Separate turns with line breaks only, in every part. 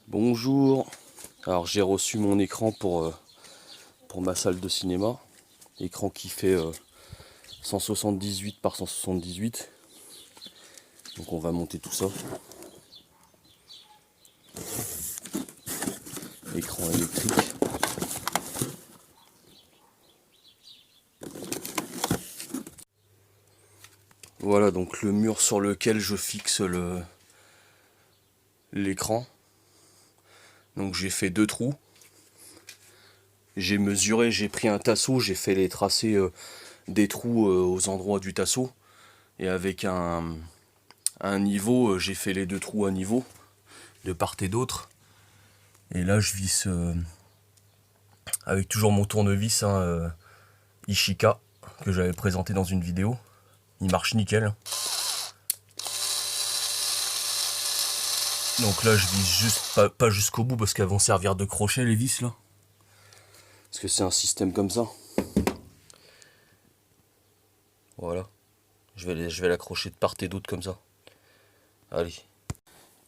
Bonjour, alors j'ai reçu mon écran pour ma salle de cinéma, écran qui fait 178 par 178, donc on va monter tout ça, écran électrique. Voilà donc le mur sur lequel je fixe l'écran. Donc j'ai fait 2 trous. J'ai mesuré, j'ai pris un tasseau, j'ai fait les tracés des trous aux endroits du tasseau. Et avec un niveau, j'ai fait les 2 trous à niveau, de part et d'autre. Et là je visse avec toujours mon tournevis Ishika, que j'avais présenté dans une vidéo. Il marche nickel. Donc là je visse juste pas jusqu'au bout parce qu'elles vont servir de crochet les vis là. Parce que c'est un système comme ça. Voilà. Je vais l'accrocher de part et d'autre comme ça. Allez.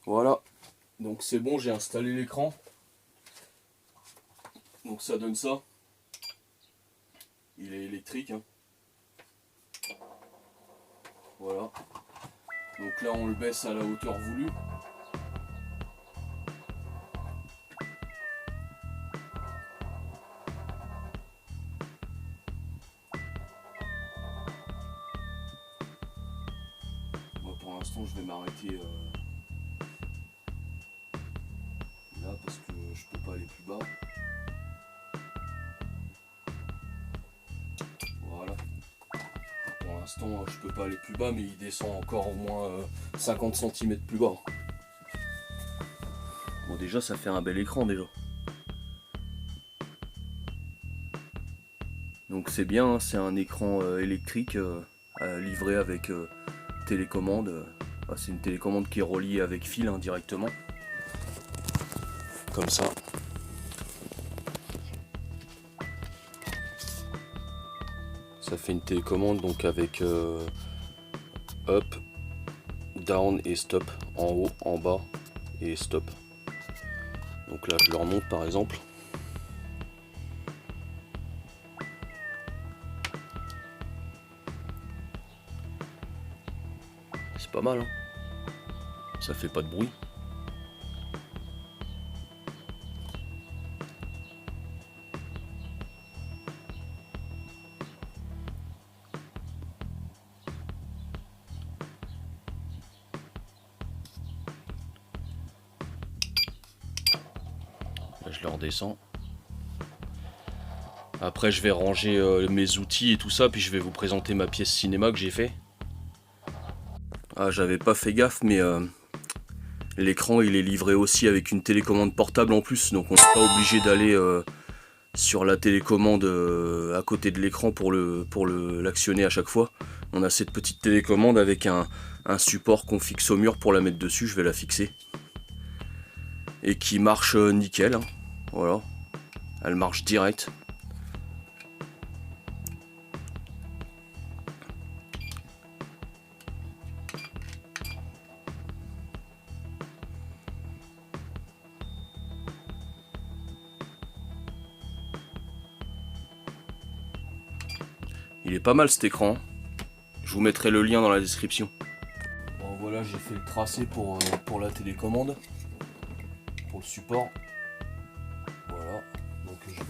Voilà. Donc c'est bon, j'ai installé l'écran. Donc ça donne ça. Il est électrique. Hein. Voilà. Donc là on le baisse à la hauteur voulue. Moi pour l'instant je vais m'arrêter là parce que je peux pas aller plus bas. Voilà. Pour l'instant je peux pas aller plus bas mais il descend encore au moins 50 cm plus bas. Bon déjà ça fait un bel écran déjà. Donc c'est bien, hein, c'est un écran électrique livré avec télécommande. C'est une télécommande qui est reliée avec fil hein, directement. Comme ça. Ça fait une télécommande donc avec up, down et stop. En haut, en bas et stop. Donc là je le remonte par exemple. C'est pas mal hein. Ça fait pas de bruit. Là je le redescends. Après je vais ranger mes outils et tout ça, puis je vais vous présenter ma pièce cinéma que j'ai fait. Ah j'avais pas fait gaffe mais l'écran il est livré aussi avec une télécommande portable en plus, donc on n'est pas obligé d'aller sur la télécommande à côté de l'écran pour l'actionner à chaque fois. On a cette petite télécommande avec un support qu'on fixe au mur pour la mettre dessus, je vais la fixer. Et qui marche nickel, hein. Voilà, elle marche direct. Il est pas mal cet écran. Je vous mettrai le lien dans la description. Bon voilà, j'ai fait le tracé pour la télécommande. Pour le support. Voilà. Donc je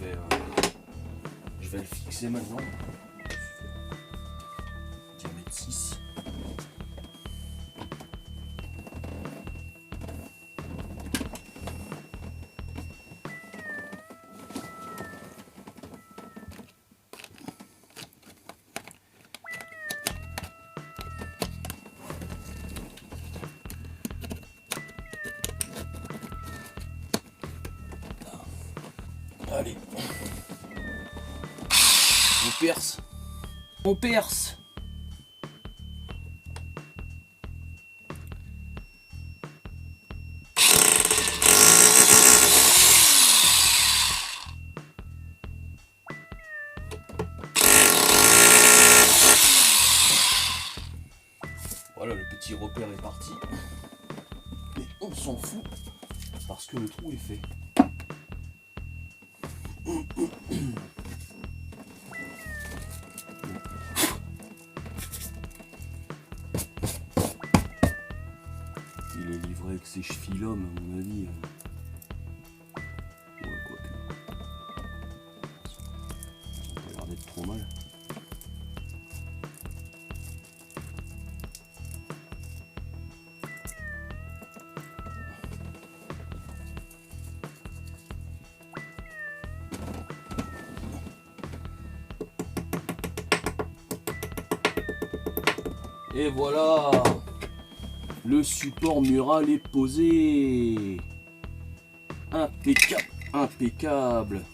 vais le fixer maintenant. Diamètre 6. Allez. On perce. On perce. Voilà, le petit repère est parti. Mais on s'en fout. parce que le trou est fait. Il est livré avec ses chevilles à mon avis. Ouais, quoique. Ça n'a pas l'air d'être trop mal. Et voilà, le support mural est posé. Impeccable, impeccable.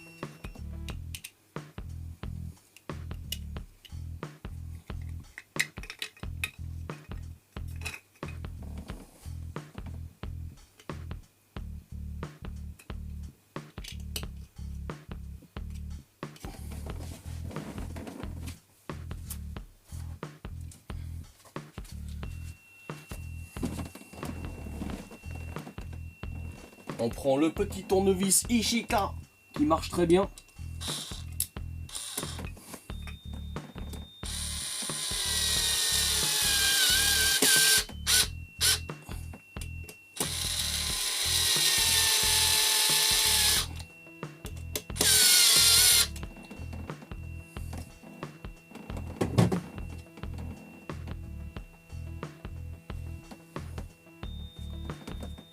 On prend le petit tournevis Ishika qui marche très bien.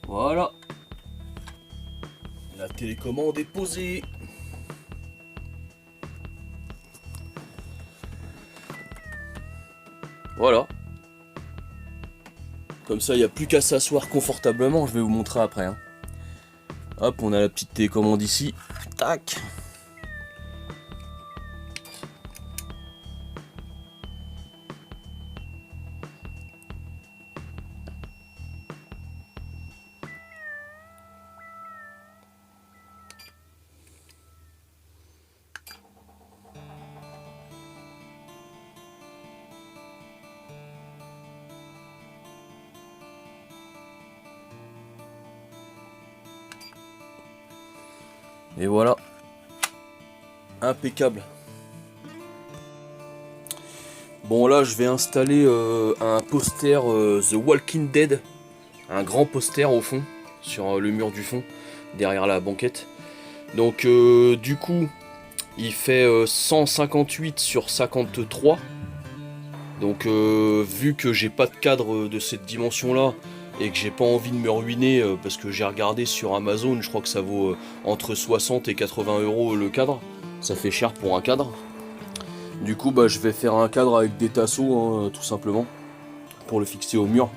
Voilà. La télécommande est posée. Voilà. Comme ça, il n'y a plus qu'à s'asseoir confortablement. Je vais vous montrer après. Hein. Hop, on a la petite télécommande ici. Tac. Et voilà, impeccable. Bon là je vais installer un poster The Walking Dead, un grand poster au fond, sur le mur du fond, derrière la banquette. Donc du coup, il fait 158 sur 53. Donc vu que j'ai pas de cadre de cette dimension là, et que j'ai pas envie de me ruiner parce que j'ai regardé sur Amazon, je crois que ça vaut entre 60 et 80 € le cadre. Ça fait cher pour un cadre. Du coup bah je vais faire un cadre avec des tasseaux hein, tout simplement pour le fixer au mur.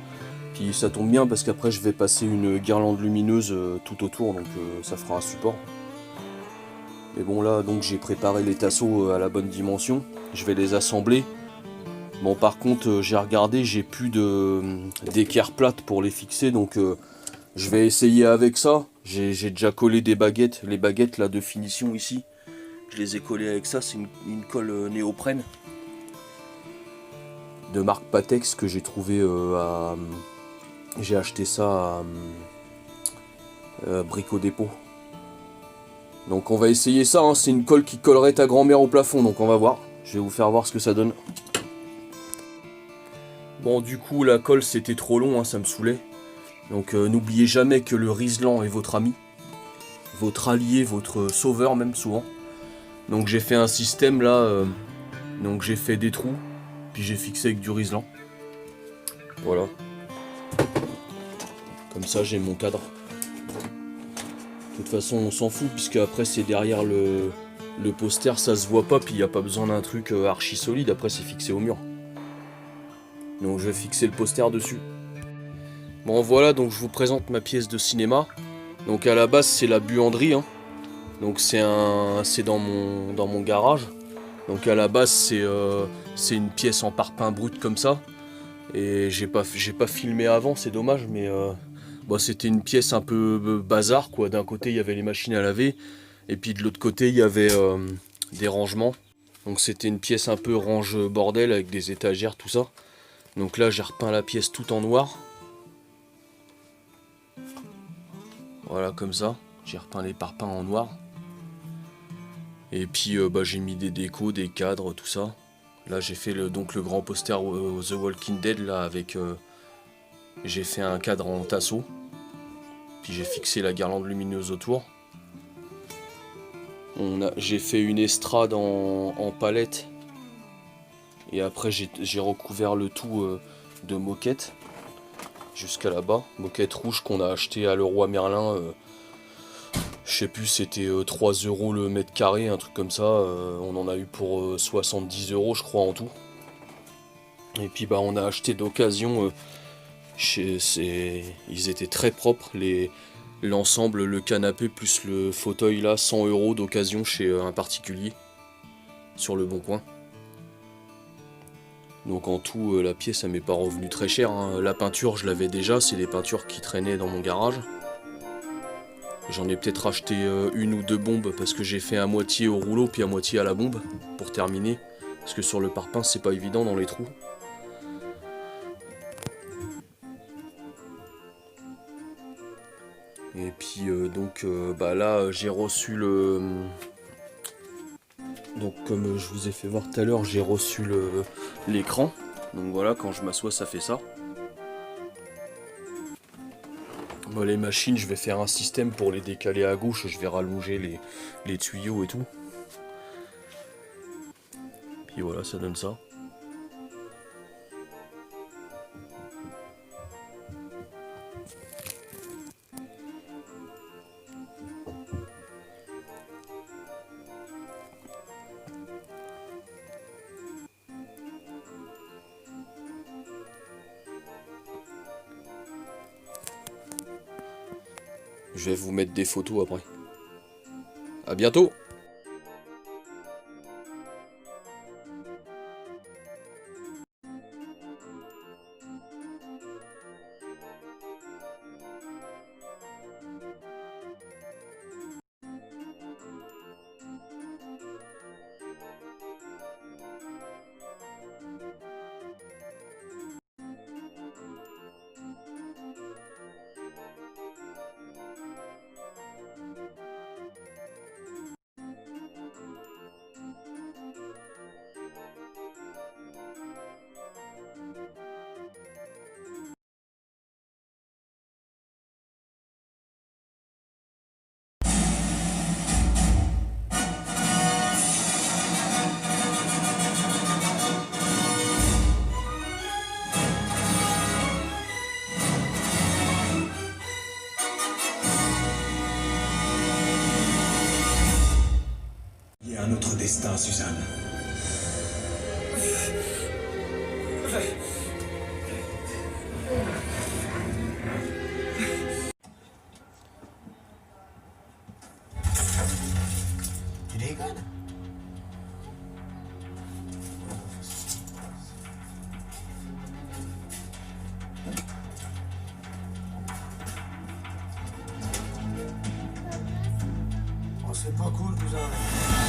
Puis ça tombe bien parce qu'après je vais passer une guirlande lumineuse tout autour, donc ça fera un support. Mais bon là donc j'ai préparé les tasseaux à la bonne dimension. Je vais les assembler. Bon par contre j'ai regardé, j'ai plus d'équerre plate pour les fixer, donc je vais essayer avec ça. J'ai déjà collé des baguettes, les baguettes là de finition ici. Je les ai collées avec ça, c'est une colle néoprène. De marque Patex que j'ai trouvé j'ai acheté ça à Brico Dépôt. Donc on va essayer ça, hein. C'est une colle qui collerait ta grand-mère au plafond, donc on va voir. Je vais vous faire voir ce que ça donne. Bon du coup la colle c'était trop long, hein, ça me saoulait. Donc n'oubliez jamais que le riselant est votre ami. Votre allié, votre sauveur même souvent. Donc j'ai fait un système là, donc j'ai fait des trous, puis j'ai fixé avec du riselant. Voilà. Comme ça j'ai mon cadre. De toute façon on s'en fout puisque après c'est derrière le poster, ça se voit pas, puis il n'y a pas besoin d'un truc archi solide, après c'est fixé au mur. Donc je vais fixer le poster dessus. Bon voilà, donc je vous présente ma pièce de cinéma. Donc à la base c'est la buanderie, hein. Donc c'est dans mon garage. Donc à la base c'est une pièce en parpaing brut comme ça. Et j'ai pas filmé avant, c'est dommage, mais bon, c'était une pièce un peu bazar quoi. D'un côté il y avait les machines à laver, et puis de l'autre côté il y avait des rangements. Donc c'était une pièce un peu range bordel avec des étagères, tout ça. Donc là j'ai repeint la pièce tout en noir. Voilà, comme ça. J'ai repeint les parpaings en noir. Et puis j'ai mis des décos, des cadres, tout ça. Là j'ai fait donc le grand poster The Walking Dead là avec... j'ai fait un cadre en tasseau. Puis j'ai fixé la guirlande lumineuse autour. J'ai fait une estrade en palette. Et après j'ai recouvert le tout de moquettes. Jusqu'à là-bas. Moquette rouge qu'on a acheté à Leroy Merlin. Je sais plus, c'était 3 € le mètre carré, un truc comme ça. On en a eu pour 70 € je crois en tout. Et puis on a acheté d'occasion. Ils étaient très propres. L'ensemble, le canapé plus le fauteuil là, 100 € d'occasion chez un particulier. Sur le Bon Coin. Donc en tout, la pièce, ça m'est pas revenu très cher. Hein. La peinture, je l'avais déjà. C'est des peintures qui traînaient dans mon garage. J'en ai peut-être acheté une ou deux bombes parce que j'ai fait à moitié au rouleau puis à moitié à la bombe pour terminer. Parce que sur le parpaing c'est pas évident dans les trous. Et puis là j'ai reçu le... Donc comme je vous ai fait voir tout à l'heure, j'ai reçu l'écran. Donc voilà, quand je m'assois ça fait ça. Les machines, je vais faire un système pour les décaler à gauche, je vais rallonger les tuyaux et tout. Puis voilà, ça donne ça. Je vais vous mettre des photos après. À bientôt!
Il y a un autre destin, Suzanne. Tu déconnes? Oh, c'est pas cool, Suzanne.